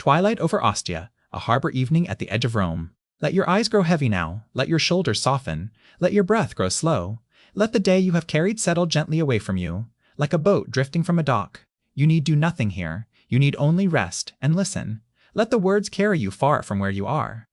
Twilight over Ostia, a harbor evening at the edge of Rome. Let your eyes grow heavy now, let your shoulders soften, let your breath grow slow. Let the day you have carried settle gently away from you, like a boat drifting from a dock. You need do nothing here, you need only rest and listen. Let the words carry you far from where you are.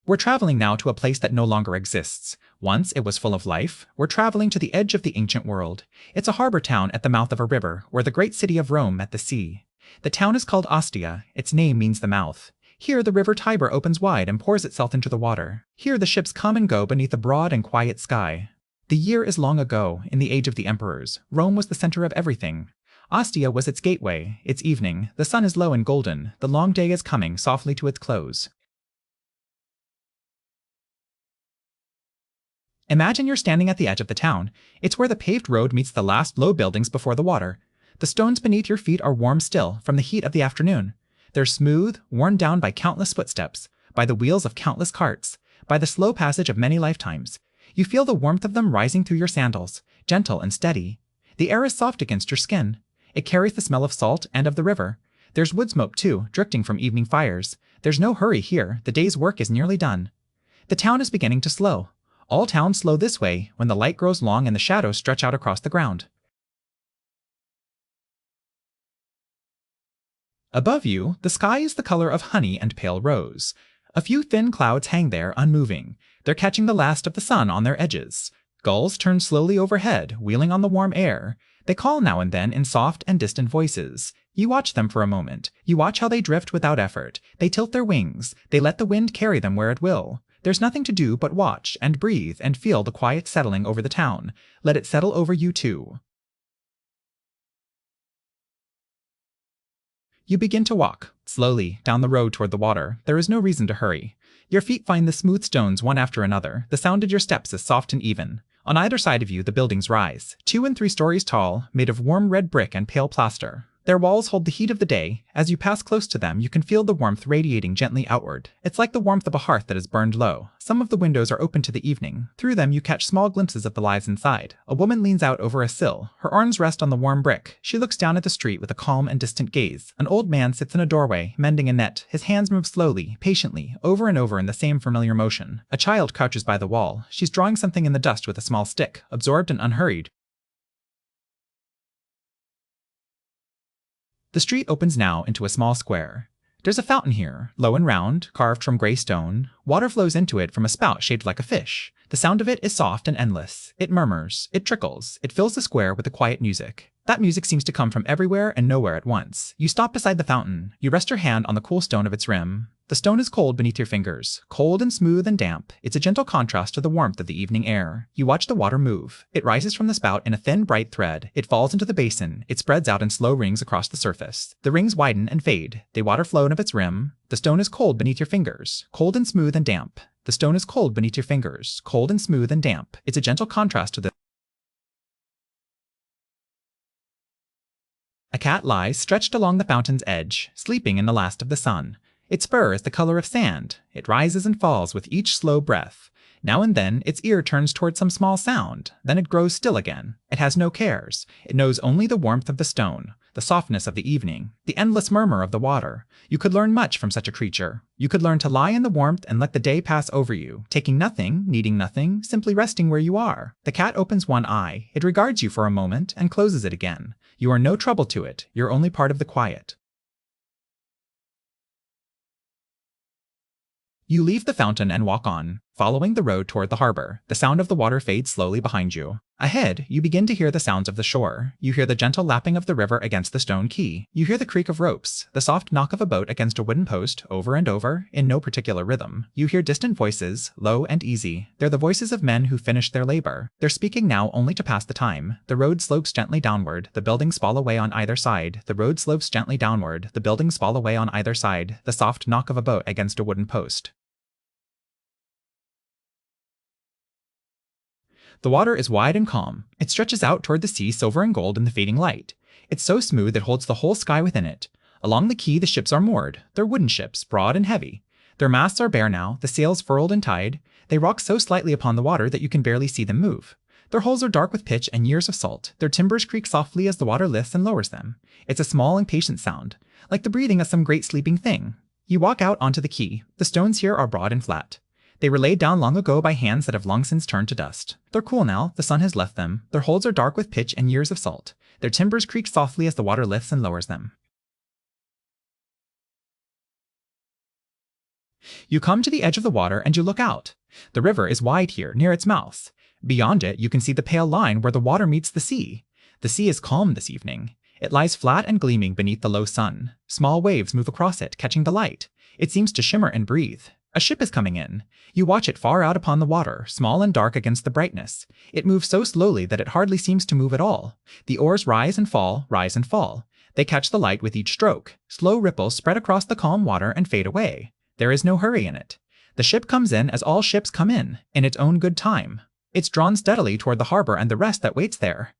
We're traveling now to a place that no longer exists. Once it was full of life. We're traveling to the edge of the ancient world. It's a harbor town at the mouth of a river, where the great city of Rome met the sea. The town is called Ostia. Its name means the mouth. Here the river Tiber opens wide and pours itself into the water. Here the ships come and go beneath a broad and quiet sky. The year is long ago, in the age of the emperors. Rome was the center of everything. Ostia was its gateway. It's evening. The sun is low and golden. The long day is coming softly to its close. Imagine you're standing at the edge of the town. It's where the paved road meets the last low buildings before the water. The stones beneath your feet are warm still from the heat of the afternoon. They're smooth, worn down by countless footsteps, by the wheels of countless carts, by the slow passage of many lifetimes. You feel the warmth of them rising through your sandals, gentle and steady. The air is soft against your skin. It carries the smell of salt and of the river. There's wood smoke too, drifting from evening fires. There's no hurry here, the day's work is nearly done. The town is beginning to slow. All towns slow this way when the light grows long and the shadows stretch out across the ground. Above you, the sky is the color of honey and pale rose. A few thin clouds hang there, unmoving. They're catching the last of the sun on their edges. Gulls turn slowly overhead, wheeling on the warm air. They call now and then in soft and distant voices. You watch them for a moment. You watch how they drift without effort. They tilt their wings. They let the wind carry them where it will. There's nothing to do but watch and breathe and feel the quiet settling over the town. Let it settle over you too. You begin to walk, slowly, down the road toward the water. There is no reason to hurry. Your feet find the smooth stones one after another. The sound of your steps is soft and even. On either side of you, the buildings rise, 2 and 3 stories tall, made of warm red brick and pale plaster. Their walls hold the heat of the day. As you pass close to them, you can feel the warmth radiating gently outward. It's like the warmth of a hearth that is burned low. Some of the windows are open to the evening. Through them, you catch small glimpses of the lives inside. A woman leans out over a sill. Her arms rest on the warm brick. She looks down at the street with a calm and distant gaze. An old man sits in a doorway, mending a net. His hands move slowly, patiently, over and over in the same familiar motion. A child crouches by the wall. She's drawing something in the dust with a small stick, absorbed and unhurried. The street opens now into a small square. There's a fountain here, low and round, carved from gray stone. Water flows into it from a spout shaped like a fish. The sound of it is soft and endless. It murmurs, it trickles, it fills the square with a quiet music. That music seems to come from everywhere and nowhere at once. You stop beside the fountain. You rest your hand on the cool stone of its rim. The stone is cold beneath your fingers, cold and smooth and damp. It's a gentle contrast to the warmth of the evening air. You watch the water move. It rises from the spout in a thin, bright thread. It falls into the basin. It spreads out in slow rings across the surface. The rings widen and fade. They water flow out of its rim. The stone is cold beneath your fingers, cold and smooth and damp. The stone is cold beneath your fingers, cold and smooth and damp. It's a gentle contrast to the A cat lies stretched along the fountain's edge, sleeping in the last of the sun. Its fur is the color of sand. It rises and falls with each slow breath. Now and then, its ear turns toward some small sound. Then it grows still again. It has no cares. It knows only the warmth of the stone, the softness of the evening, the endless murmur of the water. You could learn much from such a creature. You could learn to lie in the warmth and let the day pass over you, taking nothing, needing nothing, simply resting where you are. The cat opens one eye. It regards you for a moment and closes it again. You are no trouble to it. You're only part of the quiet. You leave the fountain and walk on, following the road toward the harbor. The sound of the water fades slowly behind you. Ahead, you begin to hear the sounds of the shore. You hear the gentle lapping of the river against the stone quay. You hear the creak of ropes, the soft knock of a boat against a wooden post, over and over, in no particular rhythm. You hear distant voices, low and easy. They're the voices of men who finished their labor. They're speaking now only to pass the time. The road slopes gently downward. The buildings fall away on either side. The road slopes gently downward. The buildings fall away on either side. The soft knock of a boat against a wooden post. The water is wide and calm. It stretches out toward the sea, silver and gold in the fading light. It's so smooth it holds the whole sky within it. Along the quay the ships are moored. They're wooden ships, broad and heavy. Their masts are bare now, the sails furled and tied. They rock so slightly upon the water that you can barely see them move. Their hulls are dark with pitch and years of salt. Their timbers creak softly as the water lifts and lowers them. It's a small, impatient sound, like the breathing of some great sleeping thing. You walk out onto the quay. The stones here are broad and flat. They were laid down long ago by hands that have long since turned to dust. They're cool now, the sun has left them. Their hulls are dark with pitch and years of salt. Their timbers creak softly as the water lifts and lowers them. You come to the edge of the water and you look out. The river is wide here, near its mouth. Beyond it, you can see the pale line where the water meets the sea. The sea is calm this evening. It lies flat and gleaming beneath the low sun. Small waves move across it, catching the light. It seems to shimmer and breathe. A ship is coming in. You watch it far out upon the water, small and dark against the brightness. It moves so slowly that it hardly seems to move at all. The oars rise and fall, rise and fall. They catch the light with each stroke. Slow ripples spread across the calm water and fade away. There is no hurry in it. The ship comes in as all ships come in its own good time. It's drawn steadily toward the harbor and the rest that waits there.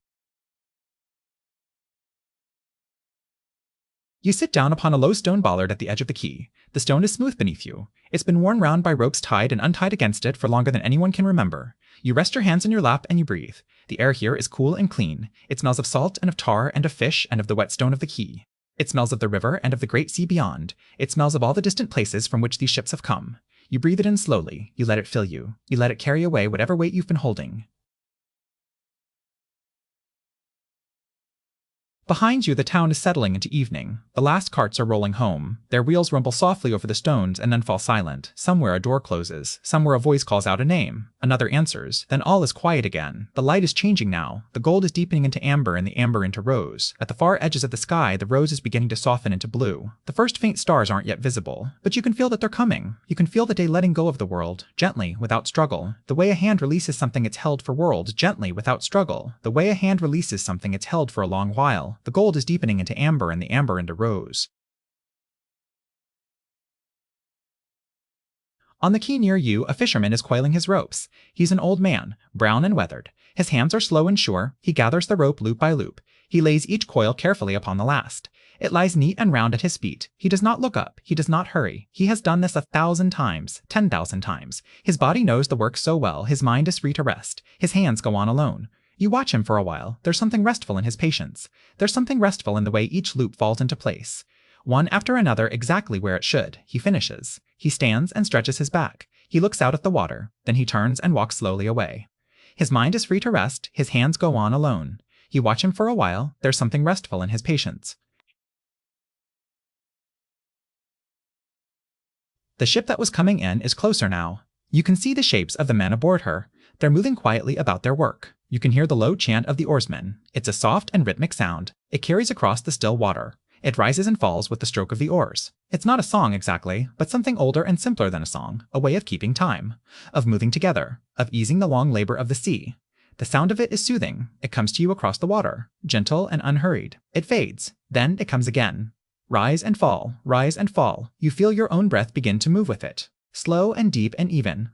You sit down upon a low stone bollard at the edge of the quay. The stone is smooth beneath you. It's been worn round by ropes tied and untied against it for longer than anyone can remember. You rest your hands in your lap and you breathe. The air here is cool and clean. It smells of salt and of tar and of fish and of the wet stone of the quay. It smells of the river and of the great sea beyond. It smells of all the distant places from which these ships have come. You breathe it in slowly. You let it fill you. You let it carry away whatever weight you've been holding. Behind you, the town is settling into evening. The last carts are rolling home. Their wheels rumble softly over the stones and then fall silent. Somewhere a door closes. Somewhere a voice calls out a name. Another answers. Then all is quiet again. The light is changing now. The gold is deepening into amber and the amber into rose. At the far edges of the sky, the rose is beginning to soften into blue. The first faint stars aren't yet visible, but you can feel that they're coming. You can feel the day letting go of the world, gently, without struggle. The way a hand releases something it's held for worlds, gently, without struggle. The way a hand releases something it's held for a long while. The gold is deepening into amber and the amber into rose. On the quay near you, a fisherman is coiling his ropes. He's an old man, brown and weathered. His hands are slow and sure. He gathers the rope loop by loop. He lays each coil carefully upon the last. It lies neat and round at his feet. He does not look up. He does not hurry. He has done this 1,000 times, 10,000 times. His body knows the work so well. His mind is free to rest. His hands go on alone. You watch him for a while. There's something restful in his patience. There's something restful in the way each loop falls into place. One after another exactly where it should. He finishes. He stands and stretches his back. He looks out at the water. Then he turns and walks slowly away. His mind is free to rest. His hands go on alone. You watch him for a while. There's something restful in his patience. The ship that was coming in is closer now. You can see the shapes of the men aboard her. They're moving quietly about their work. You can hear the low chant of the oarsmen. It's a soft and rhythmic sound. It carries across the still water. It rises and falls with the stroke of the oars. It's not a song exactly, but something older and simpler than a song, a way of keeping time, of moving together, of easing the long labor of the sea. The sound of it is soothing. It comes to you across the water, gentle and unhurried. It fades. Then it comes again. Rise and fall, rise and fall. You feel your own breath begin to move with it. Slow and deep and even.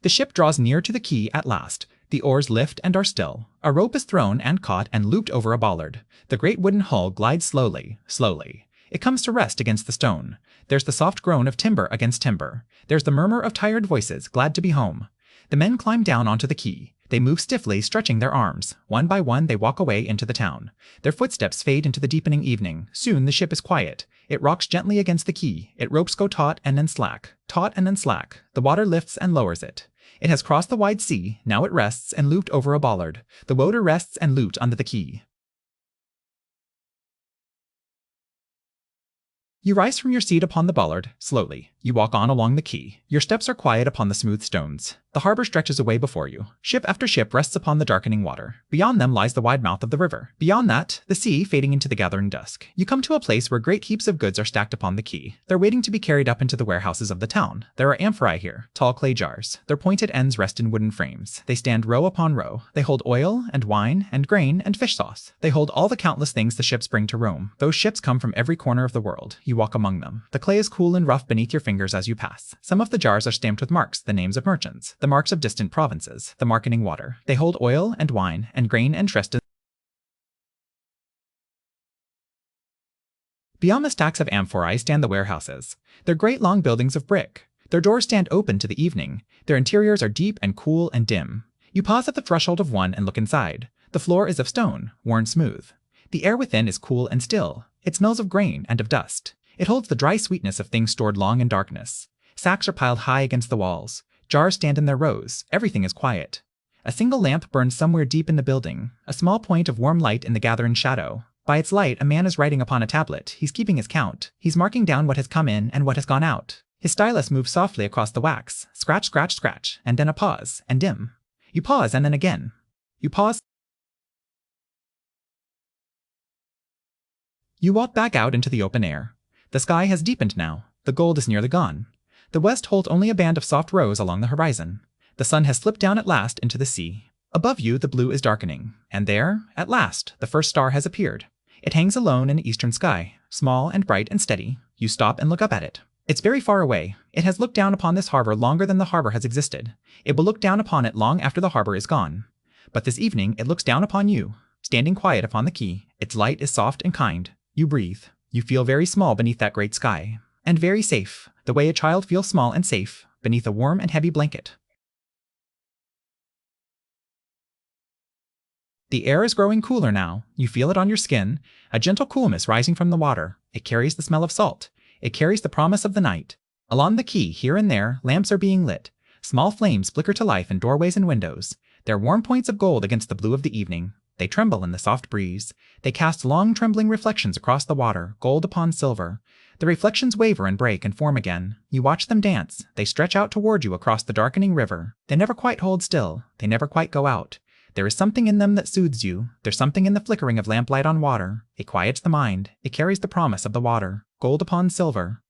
The ship draws near to the quay at last. The oars lift and are still. A rope is thrown and caught and looped over a bollard. The great wooden hull glides slowly, slowly. It comes to rest against the stone. There's the soft groan of timber against timber. There's the murmur of tired voices, glad to be home. The men climb down onto the quay. They move stiffly, stretching their arms. One by one, they walk away into the town. Their footsteps fade into the deepening evening. Soon the ship is quiet. It rocks gently against the quay. Its ropes go taut and then slack. Taut and then slack. The water lifts and lowers it. It has crossed the wide sea. Now it rests and looped over a bollard. The water rests and looped under the quay. You rise from your seat upon the bollard, slowly. You walk on along the quay. Your steps are quiet upon the smooth stones. The harbor stretches away before you. Ship after ship rests upon the darkening water. Beyond them lies the wide mouth of the river. Beyond that, the sea fading into the gathering dusk. You come to a place where great heaps of goods are stacked upon the quay. They're waiting to be carried up into the warehouses of the town. There are amphorae here, tall clay jars. Their pointed ends rest in wooden frames. They stand row upon row. They hold oil and wine and grain and fish sauce. They hold all the countless things the ships bring to Rome. Those ships come from every corner of the world. You walk among them. The clay is cool and rough beneath your fingers as you pass. Some of the jars are stamped with marks, the names of merchants, the marks of distant provinces, the marketing water. They hold oil and wine and grain and Tristan. Beyond the stacks of amphorae stand the warehouses. They're great long buildings of brick. Their doors stand open to the evening. Their interiors are deep and cool and dim. You pause at the threshold of one and look inside. The floor is of stone, worn smooth. The air within is cool and still. It smells of grain and of dust. It holds the dry sweetness of things stored long in darkness. Sacks are piled high against the walls. Jars stand in their rows. Everything is quiet. A single lamp burns somewhere deep in the building, a small point of warm light in the gathering shadow. By its light, a man is writing upon a tablet. He's keeping his count. He's marking down what has come in and what has gone out. His stylus moves softly across the wax. Scratch, scratch, scratch, and then a pause, and dim. You pause, and then again. You pause. You walk back out into the open air. The sky has deepened now. The gold is nearly gone. The west holds only a band of soft rose along the horizon. The sun has slipped down at last into the sea. Above you, the blue is darkening, and there, at last, the first star has appeared. It hangs alone in the eastern sky, small and bright and steady. You stop and look up at it. It's very far away. It has looked down upon this harbor longer than the harbor has existed. It will look down upon it long after the harbor is gone. But this evening, it looks down upon you, standing quiet upon the quay. Its light is soft and kind. You breathe. You feel very small beneath that great sky, and very safe, the way a child feels small and safe, beneath a warm and heavy blanket. The air is growing cooler now. You feel it on your skin, a gentle coolness rising from the water. It carries the smell of salt. It carries the promise of the night. Along the quay, here and there, lamps are being lit. Small flames flicker to life in doorways and windows. They're warm points of gold against the blue of the evening. They tremble in the soft breeze. They cast long trembling reflections across the water, gold upon silver. The reflections waver and break and form again. You watch them dance. They stretch out toward you across the darkening river. They never quite hold still. They never quite go out. There is something in them that soothes you. There's something in the flickering of lamplight on water. It quiets the mind. It carries the promise of the water, gold upon silver.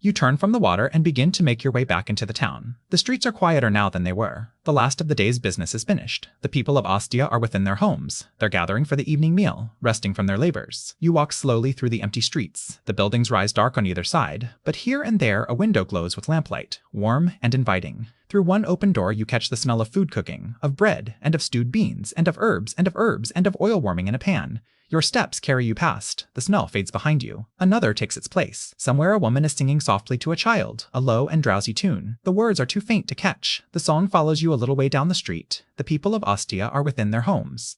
You turn from the water and begin to make your way back into the town. The streets are quieter now than they were. The last of the day's business is finished. The people of Ostia are within their homes. They're gathering for the evening meal, resting from their labors. You walk slowly through the empty streets. The buildings rise dark on either side, but here and there a window glows with lamplight, warm and inviting. Through one open door you catch the smell of food cooking, of bread, and of stewed beans, and of herbs, and of herbs, and of oil warming in a pan. Your steps carry you past. The smell fades behind you. Another takes its place. Somewhere a woman is singing softly to a child, a low and drowsy tune. The words are too faint to catch. The song follows you a little way down the street. The people of Ostia are within their homes.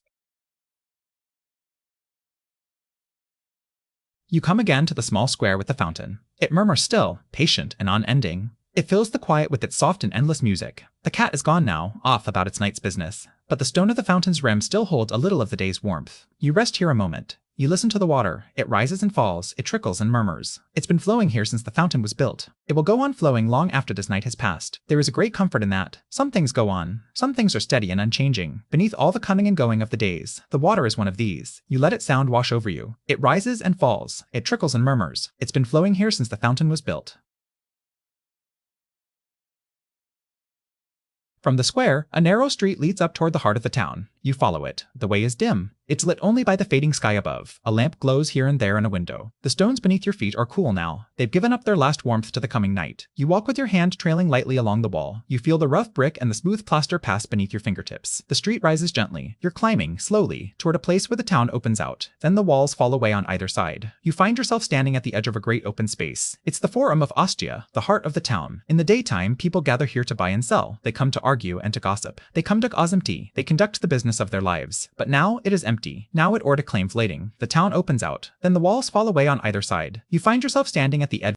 You come again to the small square with the fountain. It murmurs still, patient and unending. It fills the quiet with its soft and endless music. The cat is gone now, off about its night's business, but the stone of the fountain's rim still holds a little of the day's warmth. You rest here a moment. You listen to the water. It rises and falls. It trickles and murmurs. It's been flowing here since the fountain was built. It will go on flowing long after this night has passed. There is a great comfort in that. Some things go on. Some things are steady and unchanging. Beneath all the coming and going of the days, the water is one of these. You let its sound wash over you. It rises and falls. It trickles and murmurs. It's been flowing here since the fountain was built. From the square, a narrow street leads up toward the heart of the town. You follow it. The way is dim. It's lit only by the fading sky above. A lamp glows here and there in a window. The stones beneath your feet are cool now. They've given up their last warmth to the coming night. You walk with your hand trailing lightly along the wall. You feel the rough brick and the smooth plaster pass beneath your fingertips. The street rises gently. You're climbing, slowly, toward a place where the town opens out. Then the walls fall away on either side. You find yourself standing at the edge of a great open space. It's the Forum of Ostia, the heart of the town. In the daytime, people gather here to buy and sell. They come to argue and to gossip. They come to cause empty. They conduct the business of their lives. But now it is empty. Now it to claim flating. The town opens out. Then the walls fall away on either side. You find yourself standing at the edge.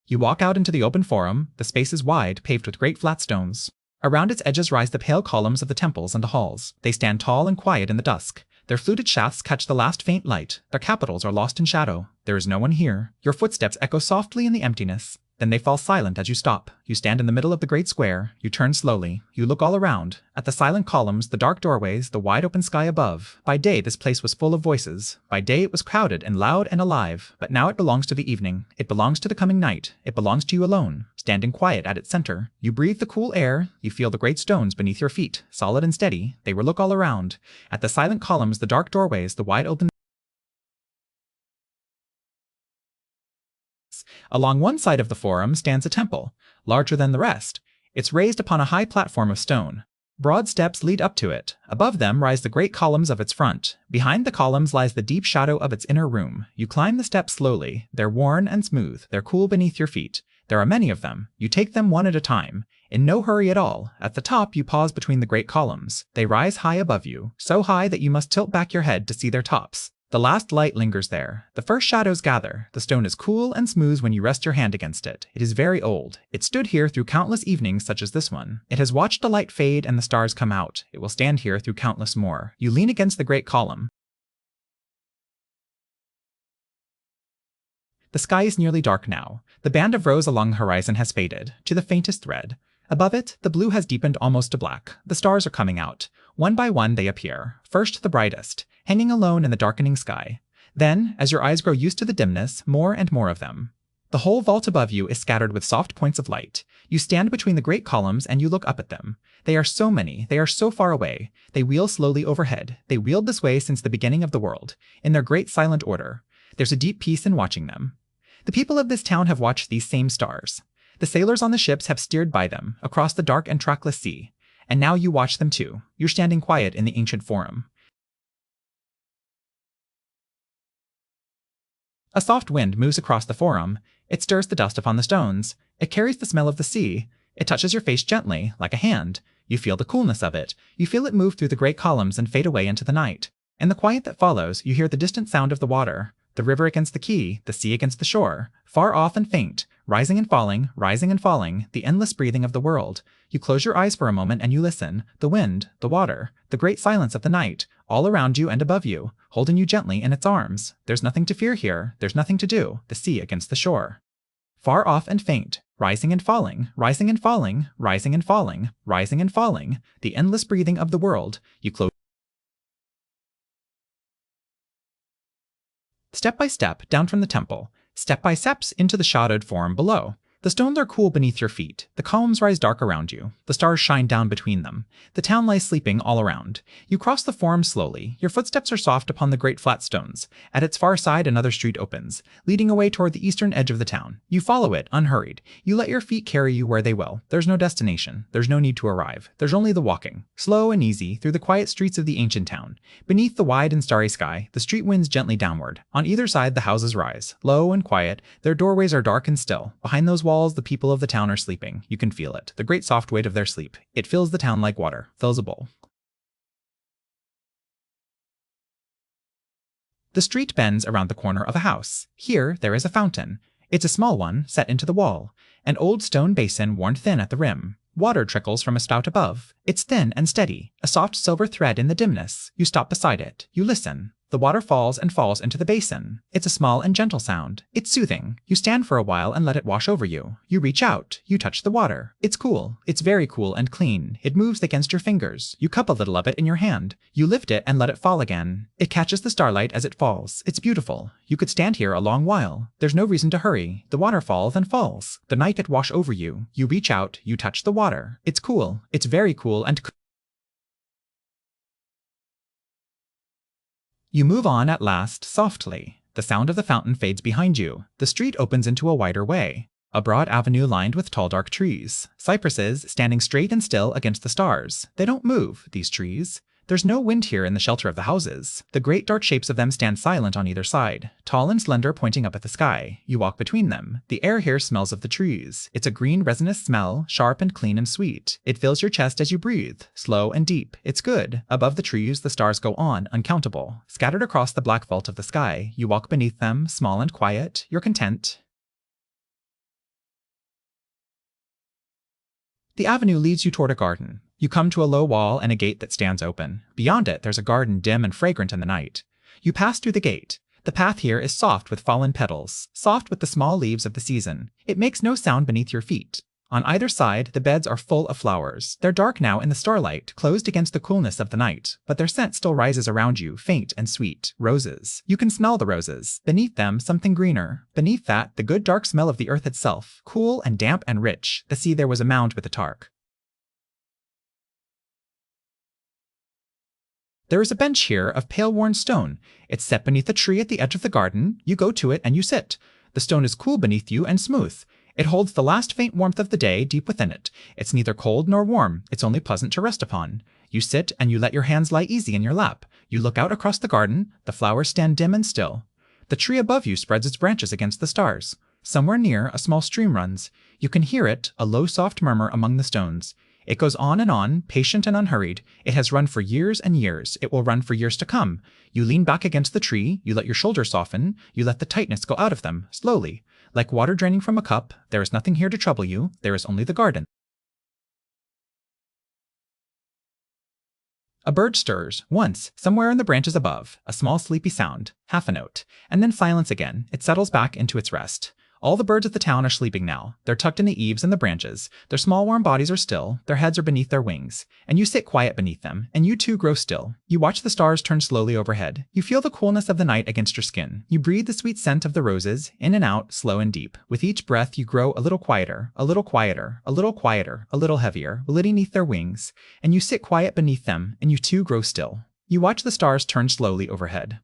You walk out into the open forum. The space is wide, paved with great flat stones. Around its edges rise the pale columns of the temples and the halls. They stand tall and quiet in the dusk. Their fluted shafts catch the last faint light. Their capitals are lost in shadow. There is no one here. Your footsteps echo softly in the emptiness. Then they fall silent as you stop. You stand in the middle of the great square. You turn slowly. You look all around. At the silent columns, the dark doorways, the wide open sky above. By day, this place was full of voices. By day, it was crowded and loud and alive. But now it belongs to the evening. It belongs to the coming night. It belongs to you alone. Standing quiet at its center. You breathe the cool air. You feel the great stones beneath your feet. Solid and steady. They look all around. At the silent columns, the dark doorways, the wide open. Along one side of the forum stands a temple, larger than the rest. It's raised upon a high platform of stone. Broad steps lead up to it. Above them rise the great columns of its front. Behind the columns lies the deep shadow of its inner room. You climb the steps slowly. They're worn and smooth. They're cool beneath your feet. There are many of them. You take them one at a time. In no hurry at all. At the top, you pause between the great columns. They rise high above you, so high that you must tilt back your head to see their tops. The last light lingers there. The first shadows gather. The stone is cool and smooth when you rest your hand against it. It is very old. It stood here through countless evenings such as this one. It has watched the light fade and the stars come out. It will stand here through countless more. You lean against the great column. The sky is nearly dark now. The band of rose along the horizon has faded to the faintest thread. Above it, the blue has deepened almost to black. The stars are coming out. One by one they appear. First the brightest, hanging alone in the darkening sky. Then, as your eyes grow used to the dimness, more and more of them. The whole vault above you is scattered with soft points of light. You stand between the great columns and you look up at them. They are so many, they are so far away. They wheel slowly overhead. They wheeled this way since the beginning of the world, in their great silent order. There's a deep peace in watching them. The people of this town have watched these same stars. The sailors on the ships have steered by them, across the dark and trackless sea. And now you watch them too. You're standing quiet in the ancient forum. A soft wind moves across the forum. It stirs the dust upon the stones. It carries the smell of the sea. It touches your face gently, like a hand. You feel the coolness of it. You feel it move through the great columns and fade away into the night. In the quiet that follows, you hear the distant sound of the water. The river against the quay, the sea against the shore, far off and faint, rising and falling, the endless breathing of the world. You close your eyes for a moment and you listen. The wind, the water, the great silence of the night, all around you and above you, holding you gently in its arms. There's nothing to fear here. There's nothing to do. The sea against the shore. Far off and faint, rising and falling, rising and falling, rising and falling, rising and falling, the endless breathing of the world. You close. Step by step, down from the temple, step by steps into the shadowed forum below. The stones are cool beneath your feet. The columns rise dark around you. The stars shine down between them. The town lies sleeping all around. You cross the forum slowly. Your footsteps are soft upon the great flat stones. At its far side, another street opens, leading away toward the eastern edge of the town. You follow it, unhurried. You let your feet carry you where they will. There's no destination. There's no need to arrive. There's only the walking, slow and easy, through the quiet streets of the ancient town. Beneath the wide and starry sky, the street winds gently downward. On either side, the houses rise, low and quiet. Their doorways are dark and still. Behind those walls, the people of the town are sleeping. You can feel it, the great soft weight of their sleep. It fills the town like water, fills a bowl. The street bends around the corner of a house. Here, there is a fountain. It's a small one, set into the wall. An old stone basin worn thin at the rim. Water trickles from a spout above. It's thin and steady, a soft silver thread in the dimness. You stop beside it. You listen. The water falls and falls into the basin. It's a small and gentle sound. It's soothing. You stand for a while and let it wash over you. You reach out. You touch the water. It's cool. It's very cool and clean. It moves against your fingers. You cup a little of it in your hand. You lift it and let it fall again. It catches the starlight as it falls. It's beautiful. You could stand here a long while. There's no reason to hurry. The water falls and falls. The night it wash over you. You reach out. You touch the water. It's cool. It's very cool and You move on at last, softly. The sound of the fountain fades behind you. The street opens into a wider way. A broad avenue lined with tall dark trees. Cypresses standing straight and still against the stars. They don't move, these trees. There's no wind here in the shelter of the houses. The great dark shapes of them stand silent on either side, tall and slender pointing up at the sky. You walk between them. The air here smells of the trees. It's a green resinous smell, sharp and clean and sweet. It fills your chest as you breathe, slow and deep. It's good. Above the trees, the stars go on, uncountable. Scattered across the black vault of the sky, you walk beneath them, small and quiet. You're content. The avenue leads you toward a garden. You come to a low wall and a gate that stands open. Beyond it, there's a garden dim and fragrant in the night. You pass through the gate. The path here is soft with fallen petals, soft with the small leaves of the season. It makes no sound beneath your feet. On either side, the beds are full of flowers. They're dark now in the starlight, closed against the coolness of the night, but their scent still rises around you, faint and sweet. Roses. You can smell the roses. Beneath them, something greener. Beneath that, the good dark smell of the earth itself, cool and damp and rich. The sea there was a mound with a tark. There is a bench here of pale-worn stone. It's set beneath a tree at the edge of the garden. You go to it and you sit. The stone is cool beneath you and smooth. It holds the last faint warmth of the day deep within it. It's neither cold nor warm, it's only pleasant to rest upon. You sit and you let your hands lie easy in your lap. You look out across the garden, the flowers stand dim and still. The tree above you spreads its branches against the stars. Somewhere near, a small stream runs. You can hear it, a low soft murmur among the stones. It goes on, patient and unhurried. It has run for years and years. It will run for years to come. You lean back against the tree, you let your shoulders soften, you let the tightness go out of them, slowly. Like water draining from a cup, there is nothing here to trouble you, there is only the garden. A bird stirs, once, somewhere in the branches above, a small sleepy sound, half a note, and then silence again. It settles back into its rest. All the birds of the town are sleeping now. They're tucked in the eaves and the branches. Their small warm bodies are still, their heads are beneath their wings. And you sit quiet beneath them, and you too grow still. You watch the stars turn slowly overhead. You feel the coolness of the night against your skin. You breathe the sweet scent of the roses, in and out, slow and deep. With each breath you grow a little quieter, a little quieter, a little quieter, a little heavier, lit beneath their wings. And you sit quiet beneath them, and you too grow still. You watch the stars turn slowly overhead.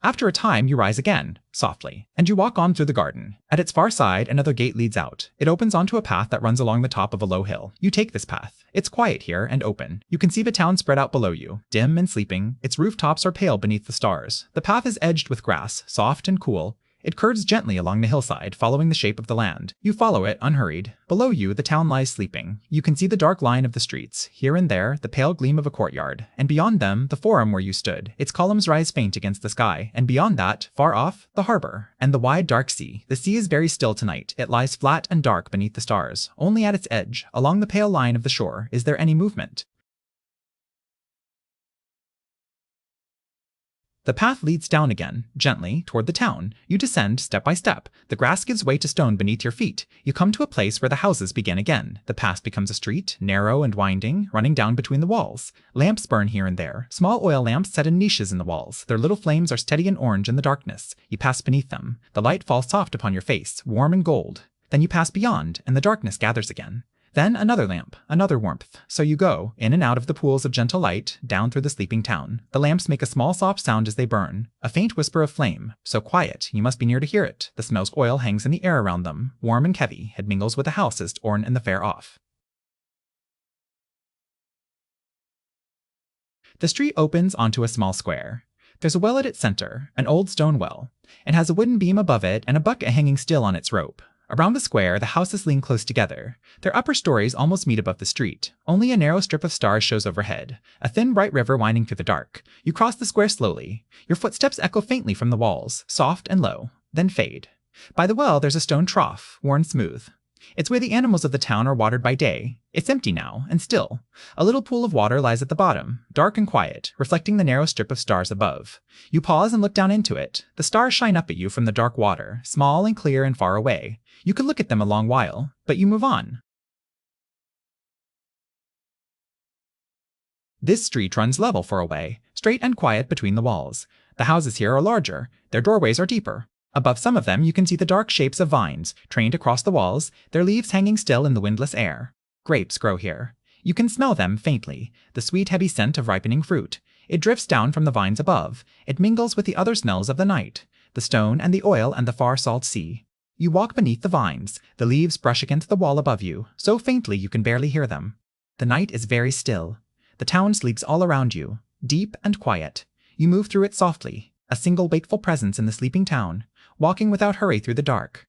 After a time, you rise again, softly, and you walk on through the garden. At its far side, another gate leads out. It opens onto a path that runs along the top of a low hill. You take this path. It's quiet here and open. You can see the town spread out below you, dim and sleeping. Its rooftops are pale beneath the stars. The path is edged with grass, soft and cool. It curves gently along the hillside, following the shape of the land. You follow it, unhurried. Below you, the town lies sleeping. You can see the dark line of the streets, here and there, the pale gleam of a courtyard, and beyond them, the forum where you stood. Its columns rise faint against the sky, and beyond that, far off, the harbor, and the wide dark sea. The sea is very still tonight. It lies flat and dark beneath the stars. Only at its edge, along the pale line of the shore, is there any movement. The path leads down again, gently, toward the town. You descend step by step. The grass gives way to stone beneath your feet. You come to a place where the houses begin again. The path becomes a street, narrow and winding, running down between the walls. Lamps burn here and there, small oil lamps set in niches in the walls. Their little flames are steady and orange in the darkness. You pass beneath them. The light falls soft upon your face, warm and gold. Then you pass beyond, and the darkness gathers again. Then another lamp, another warmth. So you go, in and out of the pools of gentle light, down through the sleeping town. The lamps make a small soft sound as they burn, a faint whisper of flame, so quiet you must be near to hear it. The smell's oil hangs in the air around them, warm and heavy. It mingles with the houses torn and the fair off. The street opens onto a small square. There's a well at its center, an old stone well. It has a wooden beam above it and a bucket hanging still on its rope. Around the square, the houses lean close together. Their upper stories almost meet above the street. Only a narrow strip of stars shows overhead, a thin bright river winding through the dark. You cross the square slowly. Your footsteps echo faintly from the walls, soft and low, then fade. By the well, there's a stone trough, worn smooth. It's where the animals of the town are watered by day. It's empty now, and still. A little pool of water lies at the bottom, dark and quiet, reflecting the narrow strip of stars above. You pause and look down into it. The stars shine up at you from the dark water, small and clear and far away. You could look at them a long while, but you move on. This street runs level for a way, straight and quiet between the walls. The houses here are larger. Their doorways are deeper. Above some of them you can see the dark shapes of vines, trained across the walls, their leaves hanging still in the windless air. Grapes grow here. You can smell them faintly, the sweet heavy scent of ripening fruit. It drifts down from the vines above. It mingles with the other smells of the night, the stone and the oil and the far salt sea. You walk beneath the vines. The leaves brush against the wall above you, so faintly you can barely hear them. The night is very still. The town sleeps all around you, deep and quiet. You move through it softly, a single wakeful presence in the sleeping town, walking without hurry through the dark.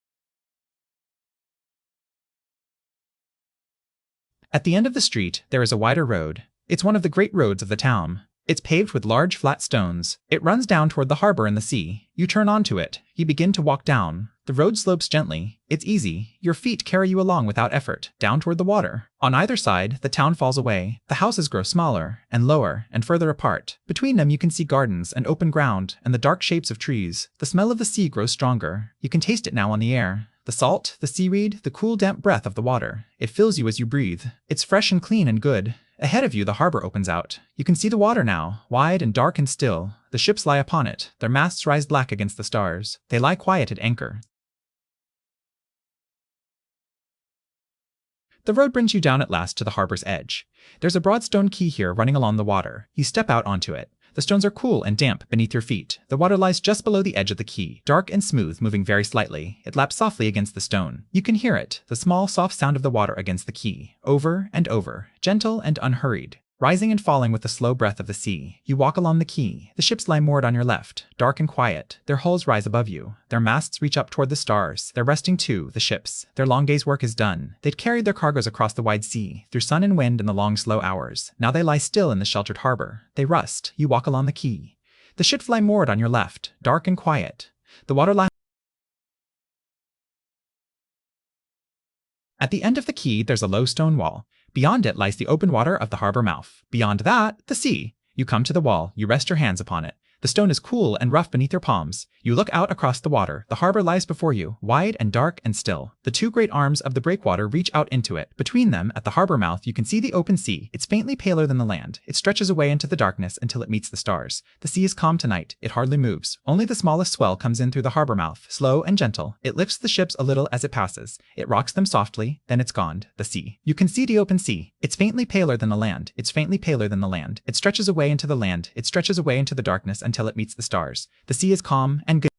At the end of the street, there is a wider road. It's one of the great roads of the town. It's paved with large flat stones. It runs down toward the harbor and the sea. You turn onto it. You begin to walk down. The road slopes gently. It's easy. Your feet carry you along without effort, down toward the water. On either side, the town falls away. The houses grow smaller, and lower, and further apart. Between them you can see gardens and open ground, and the dark shapes of trees. The smell of the sea grows stronger. You can taste it now on the air. The salt, the seaweed, the cool damp breath of the water. It fills you as you breathe. It's fresh and clean and good. Ahead of you the harbor opens out. You can see the water now, wide and dark and still. The ships lie upon it. Their masts rise black against the stars. They lie quiet at anchor. The road brings you down at last to the harbor's edge. There's a broad stone quay here running along the water. You step out onto it. The stones are cool and damp beneath your feet. The water lies just below the edge of the quay, dark and smooth, moving very slightly. It laps softly against the stone. You can hear it, the small, soft sound of the water against the quay, over and over, gentle and unhurried, rising and falling with the slow breath of the sea. You walk along the quay. The ships lie moored on your left, dark and quiet. Their hulls rise above you. Their masts reach up toward the stars. They're resting too, the ships. Their long day's work is done. They'd carried their cargoes across the wide sea, through sun and wind in the long, slow hours. Now they lie still in the sheltered harbor. They rust. You walk along the quay. The ships lie moored on your left, dark and quiet. The water lies. At the end of the quay, there's a low stone wall. Beyond it lies the open water of the harbor mouth. Beyond that, the sea. You come to the wall. You rest your hands upon it. The stone is cool and rough beneath your palms. You look out across the water. The harbor lies before you, wide and dark and still. The two great arms of the breakwater reach out into it. Between them, at the harbor mouth, you can see the open sea. It's faintly paler than the land. It stretches away into the darkness until it meets the stars. The sea is calm tonight. It hardly moves. Only the smallest swell comes in through the harbor mouth, slow and gentle. It lifts the ships a little as it passes. It rocks them softly, then it's gone. The sea. You can see the open sea. It's faintly paler than the land. It's faintly paler than the land. It stretches away into the land. It stretches away into the darkness until it meets the stars. The sea is calm and good.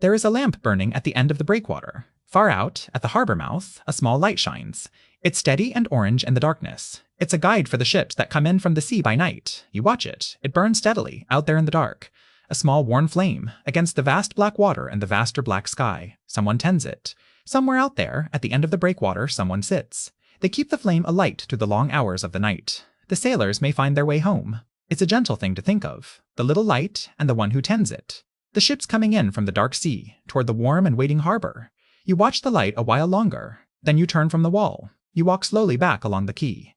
There is a lamp burning at the end of the breakwater. Far out, at the harbor mouth, a small light shines. It's steady and orange in the darkness. It's a guide for the ships that come in from the sea by night. You watch it. It burns steadily, out there in the dark. A small worn flame, against the vast black water and the vaster black sky. Someone tends it. Somewhere out there, at the end of the breakwater, someone sits. They keep the flame alight through the long hours of the night. The sailors may find their way home. It's a gentle thing to think of. The little light and the one who tends it. The ships coming in from the dark sea, toward the warm and waiting harbor. You watch the light a while longer. Then you turn from the wall. You walk slowly back along the quay.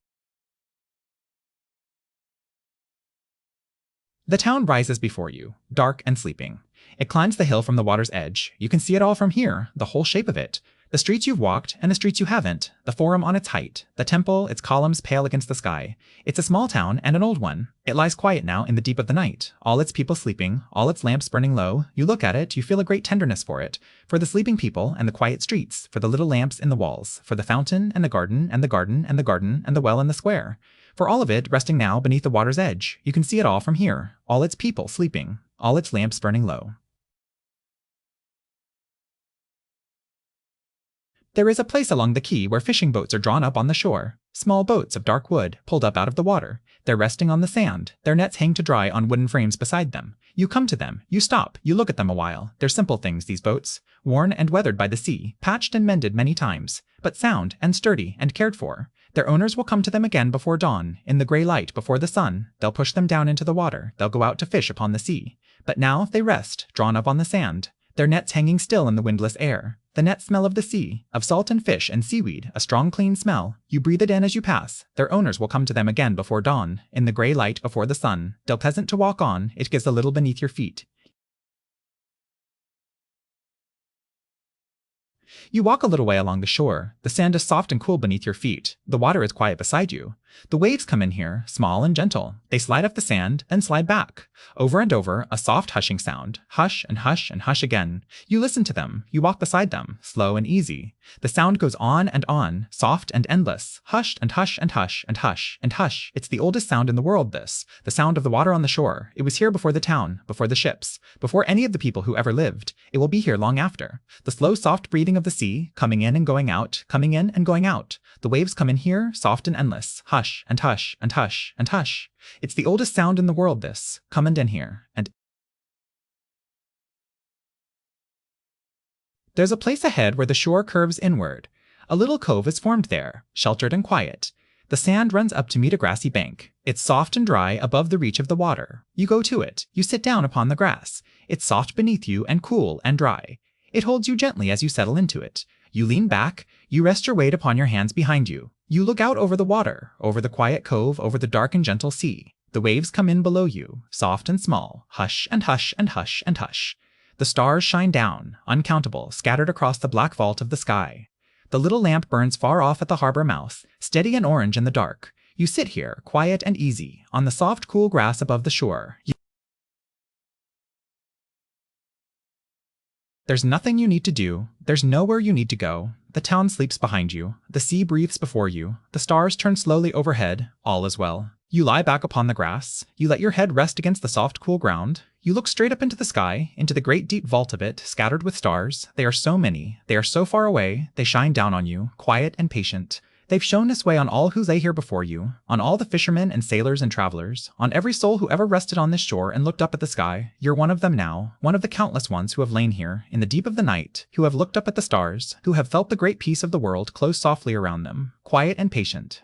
The town rises before you, dark and sleeping. It climbs the hill from the water's edge. You can see it all from here, the whole shape of it. The streets you've walked and the streets you haven't, the forum on its height, the temple, its columns pale against the sky. It's a small town and an old one. It lies quiet now in the deep of the night, all its people sleeping, all its lamps burning low. You look at it, you feel a great tenderness for it, for the sleeping people and the quiet streets, for the little lamps in the walls, for the fountain and the garden and the garden and the garden and the well in the square. For all of it resting now beneath the water's edge. You can see it all from here, all its people sleeping, all its lamps burning low. There is a place along the quay where fishing boats are drawn up on the shore. Small boats of dark wood, pulled up out of the water. They're resting on the sand. Their nets hang to dry on wooden frames beside them. You come to them. You stop. You look at them a while. They're simple things, these boats. Worn and weathered by the sea, patched and mended many times, but sound and sturdy and cared for. Their owners will come to them again before dawn, in the gray light before the sun. They'll push them down into the water. They'll go out to fish upon the sea. But now they rest, drawn up on the sand. Their nets hanging still in the windless air. The net smell of the sea, of salt and fish and seaweed, a strong clean smell. You breathe it in as you pass. Their owners will come to them again before dawn, in the gray light before the sun. They'll pleasant to walk on, it gives a little beneath your feet. You walk a little way along the shore. The sand is soft and cool beneath your feet. The water is quiet beside you. The waves come in here, small and gentle. They slide up the sand, then slide back. Over and over, a soft hushing sound. Hush and hush and hush again. You listen to them. You walk beside them, slow and easy. The sound goes on, soft and endless. Hushed and hush and hush and hush and hush. It's the oldest sound in the world, this. The sound of the water on the shore. It was here before the town, before the ships, before any of the people who ever lived. It will be here long after. The slow, soft breathing of the sea, coming in and going out, coming in and going out. The waves come in here, soft and endless. Hush and hush and hush and hush. It's the oldest sound in the world, this. Come and in here. And there's a place ahead where the shore curves inward. A little cove is formed there, sheltered and quiet. The sand runs up to meet a grassy bank. It's soft and dry above the reach of the water. You go to it. You sit down upon the grass. It's soft beneath you and cool and dry. It holds you gently as you settle into it. You lean back. You rest your weight upon your hands behind you. You look out over the water, over the quiet cove, over the dark and gentle sea. The waves come in below you, soft and small. Hush and hush and hush and hush. The stars shine down, uncountable, scattered across the black vault of the sky. The little lamp burns far off at the harbor mouth, steady and orange in the dark. You sit here, quiet and easy, on the soft, cool grass above the shore. There's nothing you need to do. There's nowhere you need to go. The town sleeps behind you. The sea breathes before you. The stars turn slowly overhead. All is well. You lie back upon the grass. You let your head rest against the soft, cool ground. You look straight up into the sky, into the great deep vault of it, scattered with stars. They are so many. They are so far away. They shine down on you, quiet and patient. They've shown this way on all who lay here before you, on all the fishermen and sailors and travelers, on every soul who ever rested on this shore and looked up at the sky. You're one of them now, one of the countless ones who have lain here, in the deep of the night, who have looked up at the stars, who have felt the great peace of the world close softly around them, quiet and patient.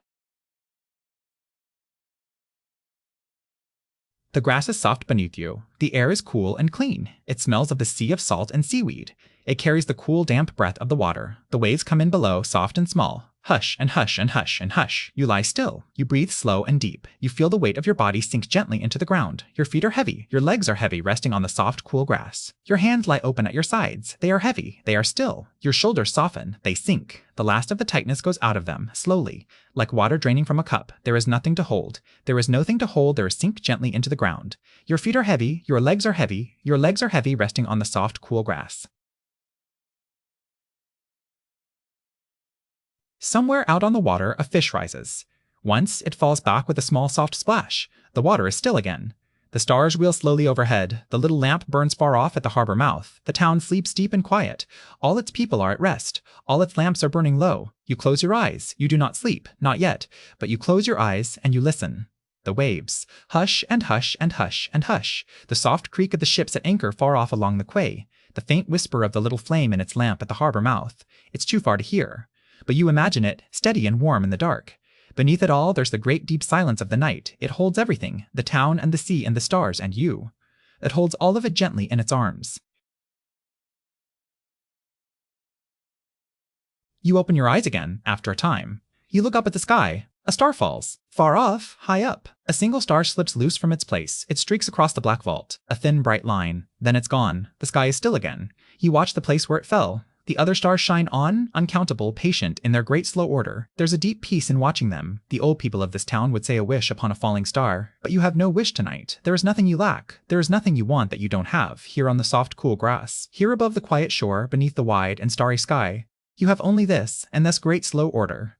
The grass is soft beneath you. The air is cool and clean. It smells of the sea of salt and seaweed. It carries the cool, damp breath of the water. The waves come in below, soft and small. Hush and hush and hush and hush. You lie still. You breathe slow and deep. You feel the weight of your body sink gently into the ground. Your feet are heavy. Your legs are heavy, resting on the soft, cool grass. Your hands lie open at your sides. They are heavy. They are still. Your shoulders soften. They sink. The last of the tightness goes out of them, slowly. Like water draining from a cup. There is nothing to hold. There is nothing to hold. There is sink gently into the ground. Your feet are heavy. Your legs are heavy. Your legs are heavy, resting on the soft, cool grass. Somewhere out on the water, a fish rises. Once, it falls back with a small soft splash. The water is still again. The stars wheel slowly overhead. The little lamp burns far off at the harbor mouth. The town sleeps deep and quiet. All its people are at rest. All its lamps are burning low. You close your eyes. You do not sleep, not yet, but you close your eyes and you listen. The waves. Hush and hush and hush and hush. The soft creak of the ships at anchor far off along the quay. The faint whisper of the little flame in its lamp at the harbor mouth. It's too far to hear. But you imagine it, steady and warm in the dark. Beneath it all, there's the great deep silence of the night. It holds everything, the town and the sea and the stars and you. It holds all of it gently in its arms. You open your eyes again, after a time. You look up at the sky. A star falls. Far off, high up. A single star slips loose from its place. It streaks across the black vault. A thin, bright line. Then it's gone. The sky is still again. You watch the place where it fell. The other stars shine on, uncountable, patient, in their great slow order. There's a deep peace in watching them. The old people of this town would say a wish upon a falling star. But you have no wish tonight. There is nothing you lack. There is nothing you want that you don't have, here on the soft, cool grass. Here above the quiet shore, beneath the wide and starry sky. You have only this, and this great slow order.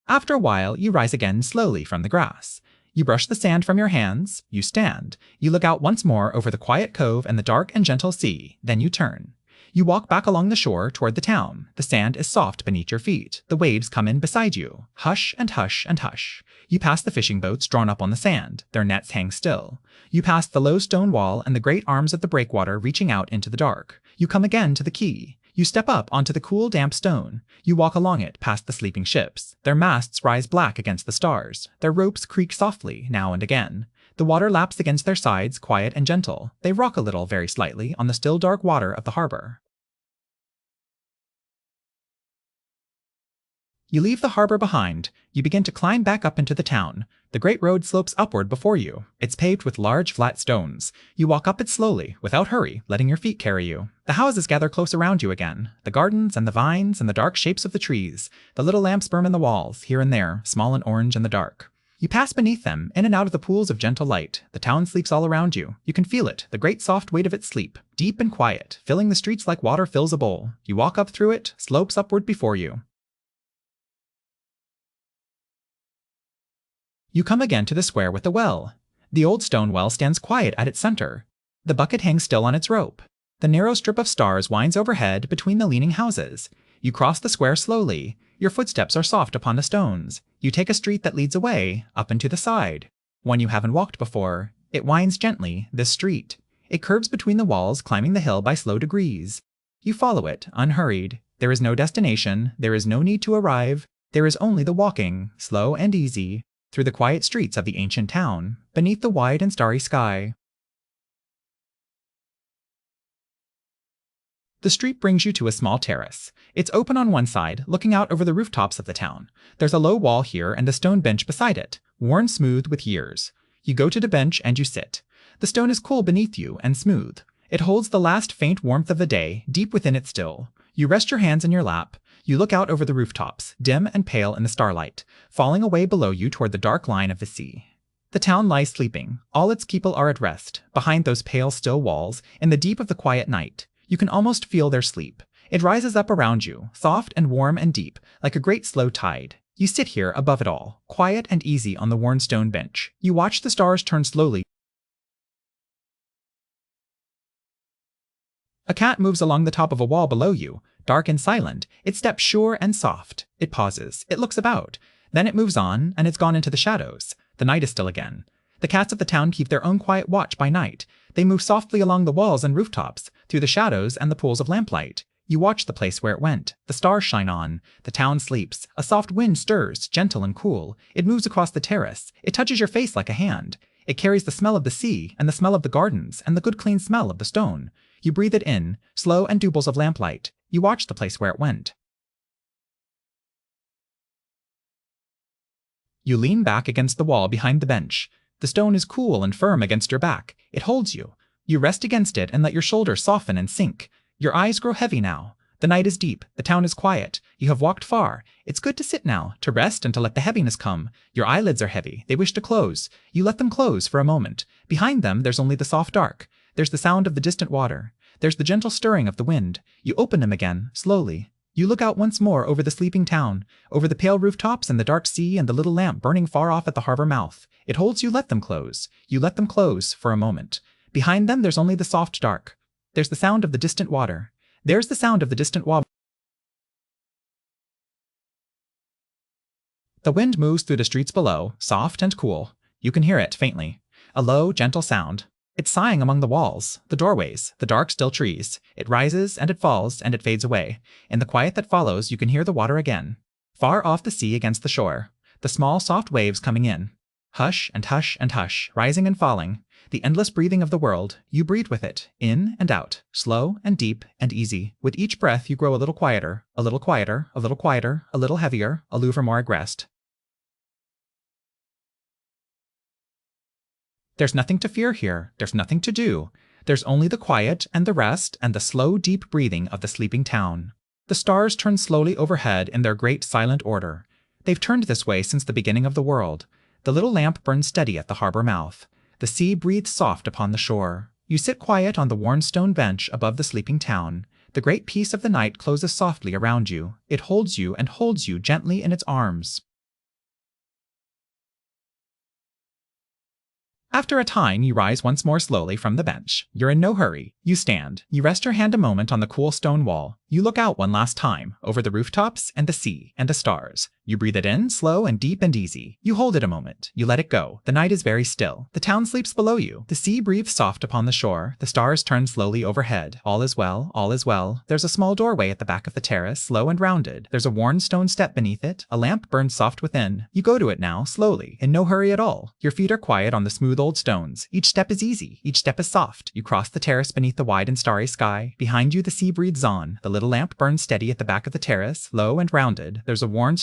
After a while, you rise again slowly from the grass. You brush the sand from your hands, you stand, you look out once more over the quiet cove and the dark and gentle sea, then you turn. You walk back along the shore toward the town. The sand is soft beneath your feet. The waves come in beside you. Hush and hush and hush. You pass the fishing boats drawn up on the sand. Their nets hang still. You pass the low stone wall and the great arms of the breakwater reaching out into the dark. You come again to the quay. You step up onto the cool, damp stone. You walk along it past the sleeping ships. Their masts rise black against the stars. Their ropes creak softly, now and again. The water laps against their sides, quiet and gentle. They rock a little, very slightly, on the still dark water of the harbor. You leave the harbor behind. You begin to climb back up into the town. The great road slopes upward before you. It's paved with large, flat stones. You walk up it slowly, without hurry, letting your feet carry you. The houses gather close around you again. The gardens and the vines and the dark shapes of the trees. The little lamps burn in the walls, here and there, small and orange in the dark. You pass beneath them, in and out of the pools of gentle light. The town sleeps all around you. You can feel it, the great soft weight of its sleep, deep and quiet, filling the streets like water fills a bowl. You walk up through it, slopes upward before you. You come again to the square with the well. The old stone well stands quiet at its center. The bucket hangs still on its rope. The narrow strip of stars winds overhead between the leaning houses. You cross the square slowly. Your footsteps are soft upon the stones. You take a street that leads away, up and to the side. One you haven't walked before. It winds gently, this street. It curves between the walls, climbing the hill by slow degrees. You follow it, unhurried. There is no destination. There is no need to arrive. There is only the walking, slow and easy, through the quiet streets of the ancient town, beneath the wide and starry sky. The street brings you to a small terrace. It's open on one side, looking out over the rooftops of the town. There's a low wall here and a stone bench beside it, worn smooth with years. You go to the bench and you sit. The stone is cool beneath you and smooth. It holds the last faint warmth of the day, deep within it still. You rest your hands in your lap. You look out over the rooftops, dim and pale in the starlight, falling away below you toward the dark line of the sea. The town lies sleeping. All its people are at rest, behind those pale still walls, in the deep of the quiet night. You can almost feel their sleep. It rises up around you, soft and warm and deep, like a great slow tide. You sit here above it all, quiet and easy on the worn stone bench. You watch the stars turn slowly. A cat moves along the top of a wall below you, dark and silent. It steps sure and soft. It pauses. It looks about. Then it moves on, and it's gone into the shadows. The night is still again. The cats of the town keep their own quiet watch by night. They move softly along the walls and rooftops, through the shadows and the pools of lamplight. You watch the place where it went. The stars shine on. The town sleeps. A soft wind stirs, gentle and cool. It moves across the terrace. It touches your face like a hand. It carries the smell of the sea, and the smell of the gardens, and the good clean smell of the stone. You breathe it in, slow and doubles of lamplight. You watch the place where it went. You lean back against the wall behind the bench. The stone is cool and firm against your back. It holds you. You rest against it and let your shoulders soften and sink. Your eyes grow heavy now. The night is deep. The town is quiet. You have walked far. It's good to sit now, to rest and to let the heaviness come. Your eyelids are heavy. They wish to close. You let them close for a moment. Behind them, there's only the soft dark. There's the sound of the distant water. There's the gentle stirring of the wind. You open them again, slowly. You look out once more over the sleeping town, over the pale rooftops and the dark sea and the little lamp burning far off at the harbor mouth. It holds you let them close. You let them close for a moment. Behind them, there's only the soft dark. There's the sound of the distant water. There's the sound of the distant water. The wind moves through the streets below, soft and cool. You can hear it faintly. A low, gentle sound. It's sighing among the walls, the doorways, the dark, still trees. It rises, and it falls, and it fades away. In the quiet that follows, you can hear the water again. Far off the sea against the shore. The small, soft waves coming in. Hush and hush and hush, rising and falling. The endless breathing of the world. You breathe with it, in and out, slow and deep and easy. With each breath, you grow a little quieter, a little quieter, a little quieter, a little heavier, a little more at rest. There's nothing to fear here. There's nothing to do. There's only the quiet and the rest and the slow, deep breathing of the sleeping town. The stars turn slowly overhead in their great silent order. They've turned this way since the beginning of the world. The little lamp burns steady at the harbor mouth. The sea breathes soft upon the shore. You sit quiet on the worn stone bench above the sleeping town. The great peace of the night closes softly around you. It holds you and holds you gently in its arms. After a time, you rise once more slowly from the bench. You're in no hurry. You stand. You rest your hand a moment on the cool stone wall. You look out one last time, over the rooftops and the sea and the stars. You breathe it in, slow and deep and easy. You hold it a moment. You let it go. The night is very still. The town sleeps below you. The sea breathes soft upon the shore. The stars turn slowly overhead. All is well. All is well. There's a small doorway at the back of the terrace, low and rounded. There's a worn stone step beneath it. A lamp burns soft within. You go to it now, slowly, in no hurry at all. Your feet are quiet on the smooth old stones. Each step is easy. Each step is soft. You cross the terrace beneath the wide and starry sky. Behind you, the sea breathes on. The little lamp burns steady at the back of the terrace, low and rounded. There's a worn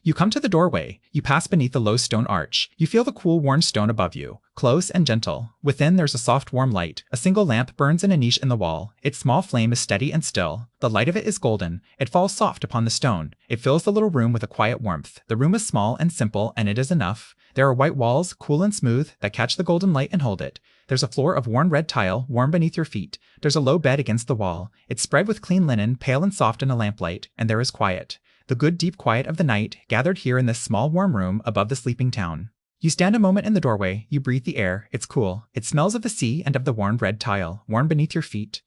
You come to the doorway. You pass beneath the low stone arch. You feel the cool, worn stone above you, close and gentle. Within, there's a soft, warm light. A single lamp burns in a niche in the wall. Its small flame is steady and still. The light of it is golden. It falls soft upon the stone. It fills the little room with a quiet warmth. The room is small and simple, and it is enough. There are white walls, cool and smooth, that catch the golden light and hold it. There's a floor of worn red tile, warm beneath your feet. There's a low bed against the wall. It's spread with clean linen, pale and soft in a lamplight, and there is quiet. The good deep quiet of the night, gathered here in this small warm room above the sleeping town. You stand a moment in the doorway, you breathe the air, it's cool. It smells of the sea and of the worn red tile, warm beneath your feet.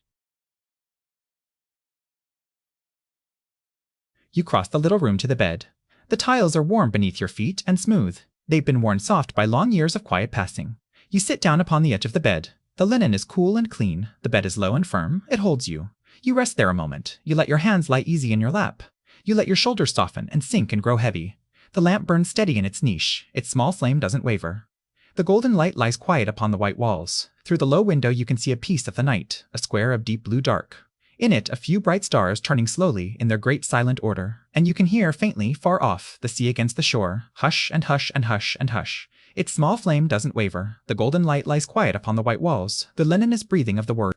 You cross the little room to the bed. The tiles are warm beneath your feet and smooth. They've been worn soft by long years of quiet passing. You sit down upon the edge of the bed. The linen is cool and clean. The bed is low and firm. It holds you. You rest there a moment. You let your hands lie easy in your lap. You let your shoulders soften and sink and grow heavy. The lamp burns steady in its niche. Its small flame doesn't waver. The golden light lies quiet upon the white walls. Through the low window you can see a piece of the night, a square of deep blue dark. In it, a few bright stars turning slowly in their great silent order. And you can hear faintly, far off, the sea against the shore. Hush and hush and hush and hush. Its small flame doesn't waver. The golden light lies quiet upon the white walls. The linen is breathing of the word.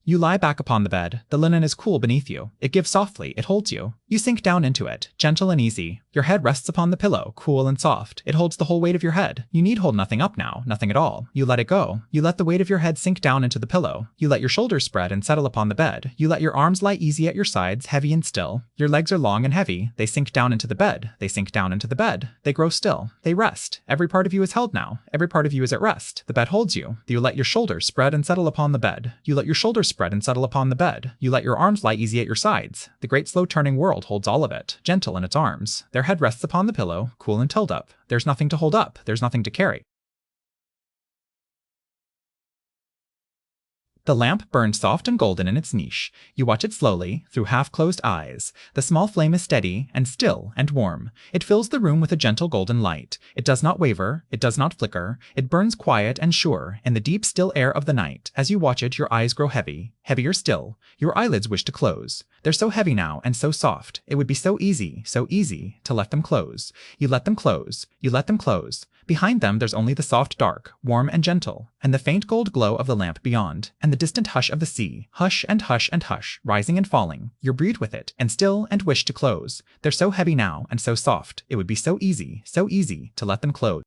You lie back upon the bed. The linen is cool beneath you. It gives softly. It holds you. You sink down into it, gentle and easy. Your head rests upon the pillow, cool and soft. It holds the whole weight of your head. You need hold nothing up now, nothing at all. You let it go. You let the weight of your head sink down into the pillow. You let your shoulders spread and settle upon the bed. You let your arms lie easy at your sides, heavy and still. Your legs are long and heavy. They sink down into the bed. They sink down into the bed. They grow still. They rest. Every part of you is held now. Every part of you is at rest. The bed holds you. You let your shoulders spread and settle upon the bed. You let your shoulders spread and settle upon the bed. You let your arms lie easy at your sides. The great slow turning world holds all of it, gentle in its arms. Their head rests upon the pillow, cool and tilled up. There's nothing to hold up. There's nothing to carry. The lamp burns soft and golden in its niche. You watch it slowly, through half-closed eyes. The small flame is steady and still and warm. It fills the room with a gentle golden light. It does not waver. It does not flicker. It burns quiet and sure in the deep, still air of the night. As you watch it, your eyes grow heavy, heavier still. Your eyelids wish to close. They're so heavy now and so soft. It would be so easy to let them close. You let them close. You let them close. Behind them there's only the soft dark, warm and gentle, and the faint gold glow of the lamp beyond, and the distant hush of the sea, hush and hush and hush, rising and falling. You breathe with it, and still and wish to close. They're so heavy now and so soft. It would be so easy to let them close.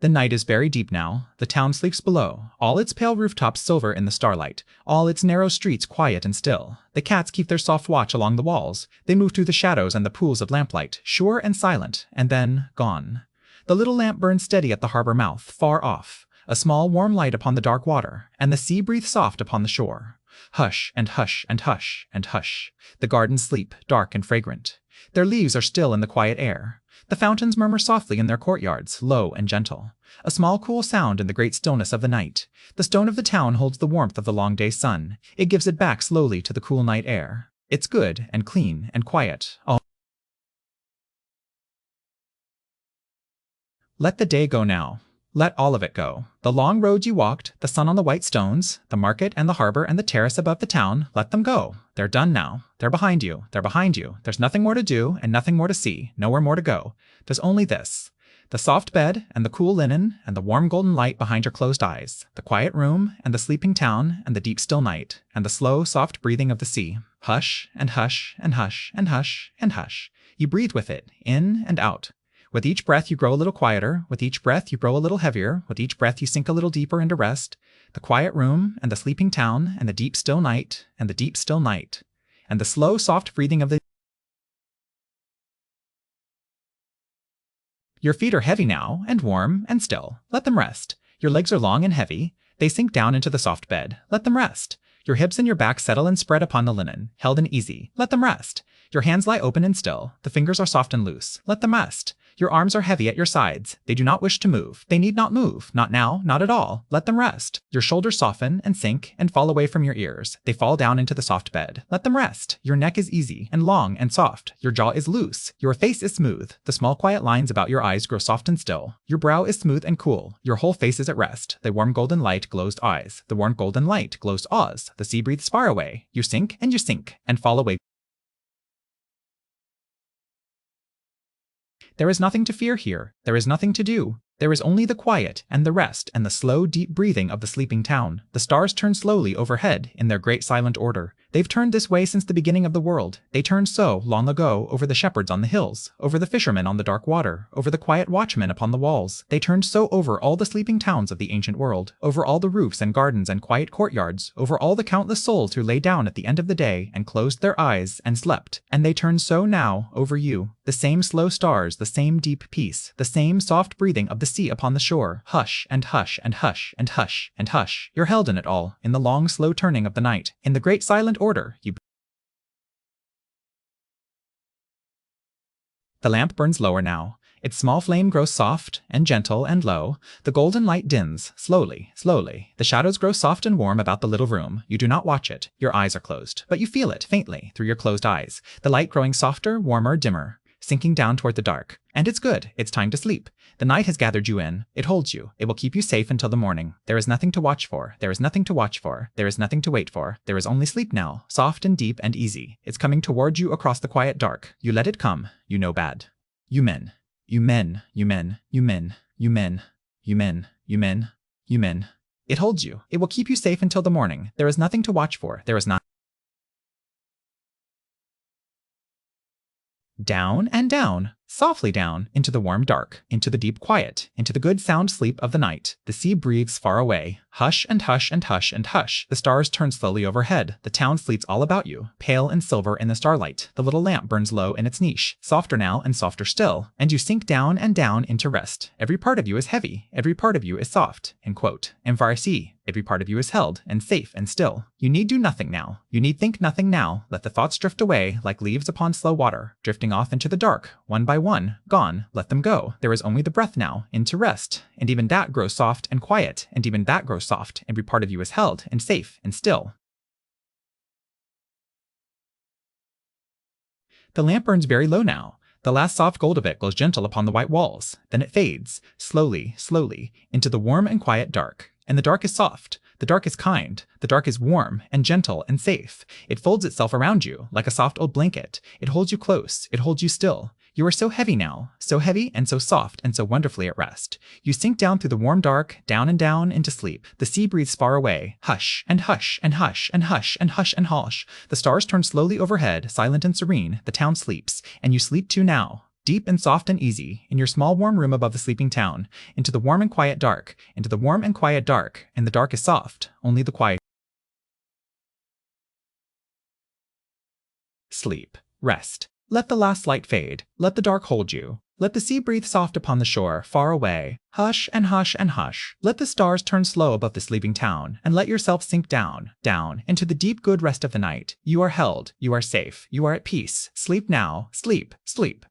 The night is very deep now. The town sleeps below, all its pale rooftops silver in the starlight, all its narrow streets quiet and still. The cats keep their soft watch along the walls. They move through the shadows and the pools of lamplight, sure and silent, and then gone. The little lamp burns steady at the harbor mouth, far off, a small warm light upon the dark water, and the sea breathes soft upon the shore. Hush and hush and hush and hush. The gardens sleep, dark and fragrant. Their leaves are still in the quiet air. The fountains murmur softly in their courtyards, low and gentle. A small cool sound in the great stillness of the night. The stone of the town holds the warmth of the long day sun. It gives it back slowly to the cool night air. It's good and clean and quiet. Let the day go now. Let all of it go. The long roads you walked, the sun on the white stones, the market and the harbor and the terrace above the town, let them go. They're done now. They're behind you. They're behind you. There's nothing more to do and nothing more to see, nowhere more to go. There's only this. The soft bed and the cool linen and the warm golden light behind your closed eyes, the quiet room and the sleeping town and the deep still night and the slow soft breathing of the sea. Hush and hush and hush and hush and hush. You breathe with it, in and out. With each breath you grow a little quieter, with each breath you grow a little heavier, with each breath you sink a little deeper into rest. The quiet room and the sleeping town and the deep still night and the deep still night and the slow soft breathing of the... Your feet are heavy now and warm and still. Let them rest. Your legs are long and heavy. They sink down into the soft bed. Let them rest. Your hips and your back settle and spread upon the linen, held and easy. Let them rest. Your hands lie open and still. The fingers are soft and loose. Let them rest. Your arms are heavy at your sides. They do not wish to move. They need not move. Not now, not at all. Let them rest. Your shoulders soften and sink and fall away from your ears. They fall down into the soft bed. Let them rest. Your neck is easy and long and soft. Your jaw is loose. Your face is smooth. The small quiet lines about your eyes grow soft and still. Your brow is smooth and cool. Your whole face is at rest. The warm golden light glows eyes. The warm golden light glows Oz. The sea breathes far away. You sink and fall away. There is nothing to fear here. There is nothing to do. There is only the quiet and the rest and the slow, deep breathing of the sleeping town. The stars turn slowly overhead in their great silent order. They've turned this way since the beginning of the world. They turned so long ago over the shepherds on the hills, over the fishermen on the dark water, over the quiet watchmen upon the walls. They turned so over all the sleeping towns of the ancient world, over all the roofs and gardens and quiet courtyards, over all the countless souls who lay down at the end of the day and closed their eyes and slept. And they turn so now over you. The same slow stars, the same deep peace, the same soft breathing of the sea upon the shore. Hush and hush and hush and hush and hush. You're held in it all, in the long slow turning of the night, in the great silent order. The lamp burns lower now. Its small flame grows soft and gentle and low. The golden light dims, slowly, slowly. The shadows grow soft and warm about the little room. You do not watch it. Your eyes are closed, but you feel it faintly through your closed eyes. The light growing softer, warmer, dimmer, sinking down toward the dark. And it's good. It's time to sleep. The night has gathered you in. It holds you. It will keep you safe until the morning. There is nothing to watch for. There is nothing to watch for. There is nothing to wait for. There is only sleep now, soft and deep and easy. It's coming toward you across the quiet dark. You let it come. You know bad. You men. You men. You men. You men. You men. You men. You men. Yumin. It holds you. It will keep you safe until the morning. There is nothing to watch for. There is not. Down and down, softly down, into the warm dark, into the deep quiet, into the good sound sleep of the night. The sea breathes far away. Hush and hush and hush and hush. The stars turn slowly overhead. The town sleeps all about you, pale and silver in the starlight. The little lamp burns low in its niche, softer now and softer still, and you sink down and down into rest. Every part of you is heavy. Every part of you is soft. And Farsi, every part of you is held and safe and still. You need do nothing now. You need think nothing now. Let the thoughts drift away like leaves upon slow water, drifting off into the dark, one by one, gone. Let them go. There is only the breath now, into rest. And even that grows soft and quiet, and even that grows soft. Every part of you is held and safe and still. The lamp burns very low now. The last soft gold of it glows gentle upon the white walls. Then it fades, slowly, slowly, into the warm and quiet dark. And the dark is soft. The dark is kind. The dark is warm and gentle and safe. It folds itself around you like a soft old blanket. It holds you close. It holds you still. You are so heavy now, so heavy and so soft and so wonderfully at rest. You sink down through the warm dark, down and down into sleep. The sea breathes far away. Hush and hush and hush and hush and hush and hush. The stars turn slowly overhead, silent and serene. The town sleeps, and you sleep too now. Deep and soft and easy, in your small warm room above the sleeping town, into the warm and quiet dark, into the warm and quiet dark, and the dark is soft, only the quiet. Sleep. Rest. Let the last light fade. Let the dark hold you. Let the sea breathe soft upon the shore, far away. Hush and hush and hush. Let the stars turn slow above the sleeping town, and let yourself sink down, down, into the deep good rest of the night. You are held. You are safe. You are at peace. Sleep now. Sleep. Sleep.